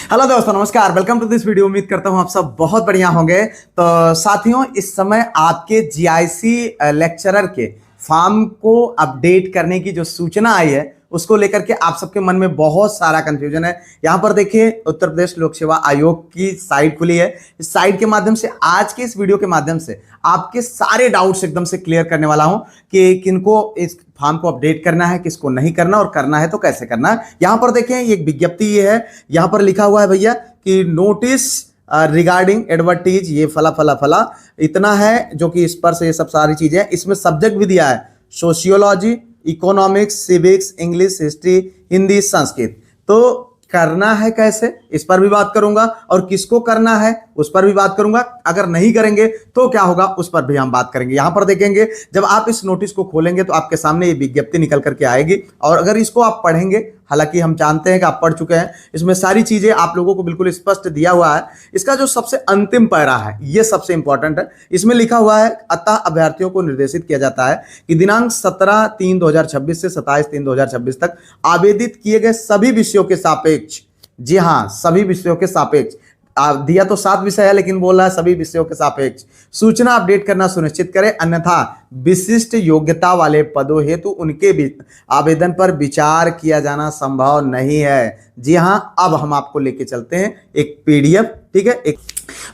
Hello दोस्तों, नमस्कार। Welcome to this video. उम्मीद करता हूं आप सब बहुत बढ़िया होंगे। तो साथियों, इस समय आपके जीआईसी लेक्चरर के फॉर्म को अपडेट करने की जो सूचना आई है उसको लेकर के आप सबके मन में बहुत सारा कंफ्यूजन है। यहां पर देखिए, उत्तर प्रदेश लोक सेवा आयोग की साइट खुली है। इस साइट के माध्यम से आज के इस वीडियो के माध्यम से आपके सारे डाउट्स एकदम से क्लियर करने वाला हूं कि किनको इस फॉर्म को अपडेट करना है, किसको नहीं करना, और करना है तो कैसे करना है। यहां पर देखें, एक विज्ञप्ति ये है, यहां पर लिखा हुआ है भैया कि नोटिस रिगार्डिंग एडवर्टीज, ये फला फला फला इतना है, जो कि इस पर से ये सब सारी चीजें हैं। इसमें सब्जेक्ट भी दिया है sociology, economics, civics, English, history, Hindi, Sanskrit. तो करना है कैसे, इस पर भी बात करूंगा, और किसको करना है उस पर भी बात करूंगा। अगर नहीं करेंगे तो क्या होगा उस पर भी हम बात करेंगे। यहां पर देखेंगे, जब आप इस नोटिस को खोलेंगे तो आपके सामने ये विज्ञप्ति निकल करके आएगी, और अगर इसको आप पढ़ेंगे, हालांकि हम जानते हैं कि आप पढ़ चुके हैं, इसमें सारी चीजें आप लोगों को बिल्कुल स्पष्ट दिया हुआ है। इसका जो सबसे अंतिम पैरा है ये सबसे इंपॉर्टेंट है। इसमें लिखा हुआ है, अतः अभ्यर्थियों को निर्देशित किया जाता है कि दिनांक 17/3/2026 से 27/3/2026 तक आवेदित किए गए सभी विषयों के सापेक्ष, जी हां, सभी विषयों के सापेक्ष, दिया तो 7 विषय है लेकिन बोल रहा है सभी विषयों के सापेक्ष सूचना अपडेट करना सुनिश्चित करें, अन्यथा विशिष्ट योग्यता वाले पदों हेतु उनके भी आवेदन पर विचार किया जाना संभव नहीं है। जी हां, अब हम आपको लेके चलते हैं एक पीडीएफ, ठीक है।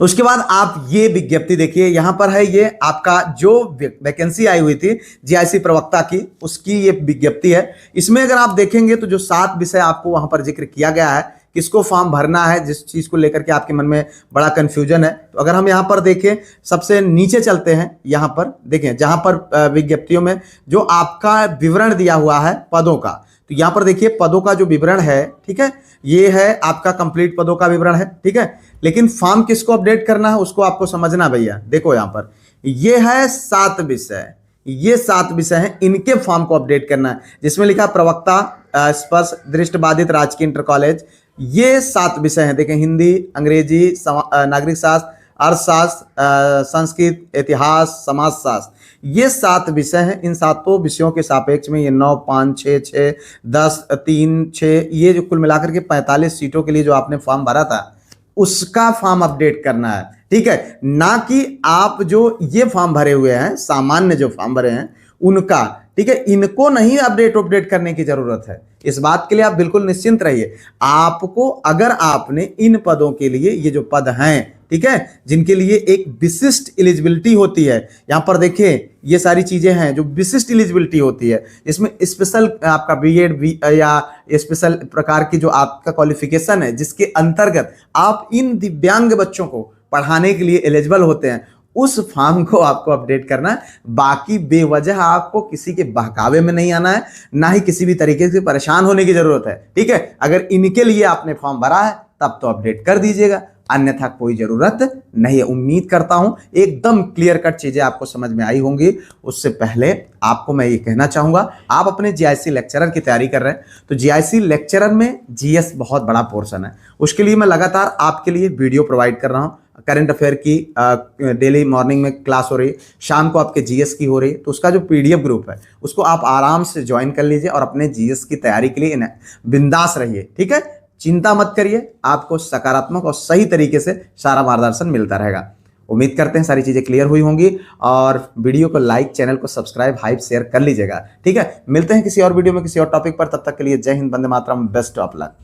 उसके बाद आप ये विज्ञप्ति देखिए, यहां पर है ये आपका जो वैकेंसी आई हुई थी जीआईसी प्रवक्ता की, उसकी ये विज्ञप्ति है। इसमें अगर आप देखेंगे तो जो 7 विषय आपको वहां पर जिक्र किया गया है, किसको फॉर्म भरना है, जिस चीज को लेकर के आपके मन में बड़ा कंफ्यूजन है। तो अगर हम यहां पर देखें, सबसे नीचे चलते हैं, यहां पर देखें जहां पर विज्ञप्तियों में जो आपका विवरण दिया हुआ है पदों का, तो यहां पर देखिए पदों का जो विवरण है, ठीक है, ये है आपका कंप्लीट पदों का विवरण है, ठीक है। लेकिन फॉर्म किसको अपडेट करना है उसको आपको समझना भैया। देखो यहां पर ये है 7 विषय, ये 7 विषय हैं, इनके फॉर्म को अपडेट करना है, जिसमें लिखा प्रवक्ता, स्पर्श दृष्टिबाधित राजकीय इंटर कॉलेज, ये 7 विषय हैं। देखें, हिंदी, अंग्रेजी, नागरिक शास्त्र, अर्थशास्त्र, संस्कृत, इतिहास, समाजशास्त्र, ये 7 विषय हैं। इन 7 विषयों के सापेक्ष में ये 9, 5, 6, 10, 3, 6, ये जो कुल मिलाकर के 45 सीटों के लिए जो आपने फॉर्म भरा था उसका फॉर्म अपडेट करना है, ठीक है। ना कि आप जो ये फॉर्म भरे हुए हैं, सामान्य जो फॉर्म भरे हैं उनका, ठीक है। इनको नहीं अपडेट करने की जरूरत है, इस बात के लिए आप बिल्कुल निश्चिंत रहिए। आपको, अगर आपने इन पदों के लिए, ये जो पद हैं, ठीक है, जिनके लिए एक विशिष्ट एलिजिबिलिटी होती है, यहां पर देखिए ये सारी चीजें हैं जो विशिष्ट एलिजिबिलिटी होती है, इसमें स्पेशल आपका बीएड या स्पेशल प्रकार की जो आपका क्वालिफिकेशन है, जिसके अंतर्गत आप इन दिव्यांग बच्चों को पढ़ाने के लिए एलिजिबल होते हैं, उस फॉर्म को आपको अपडेट करना है। बाकी बेवजह आपको किसी के बहकावे में नहीं आना है, ना ही किसी भी तरीके से परेशान होने की जरूरत है, ठीक है। अगर इनके लिए आपने फॉर्म भरा है तब तो अपडेट कर दीजिएगा, अन्यथा कोई जरूरत नहीं है। उम्मीद करता हूं एकदम क्लियर कट चीजें आपको समझ में आई होंगी। उससे पहले आपको मैं ये कहना चाहूंगा, आप अपने जीआईसी लेक्चरर की तैयारी कर रहे हैं तो जीआईसी लेक्चरर में जीएस बहुत बड़ा पोर्शन है। उसके लिए मैं लगातार आपके लिए वीडियो प्रोवाइड कर रहा हूं। करंट अफेयर की डेली मॉर्निंग में क्लास हो रही, शाम को आपके जीएस की हो रही, तो उसका जो पीडीएफ ग्रुप है उसको आप आराम से ज्वाइन कर लीजिए और अपने जीएस की तैयारी के लिए बिंदास रहिए, ठीक है। चिंता मत करिए, आपको सकारात्मक और सही तरीके से सारा मार्गदर्शन मिलता रहेगा। उम्मीद करते हैं सारी चीजें क्लियर हुई होंगी, और वीडियो को लाइक, चैनल को सब्सक्राइब, हाइप, शेयर कर लीजिएगा, ठीक है। मिलते हैं किसी और वीडियो में किसी और टॉपिक पर, तब तक के लिए जय Hind, Vande Mataram, best of luck.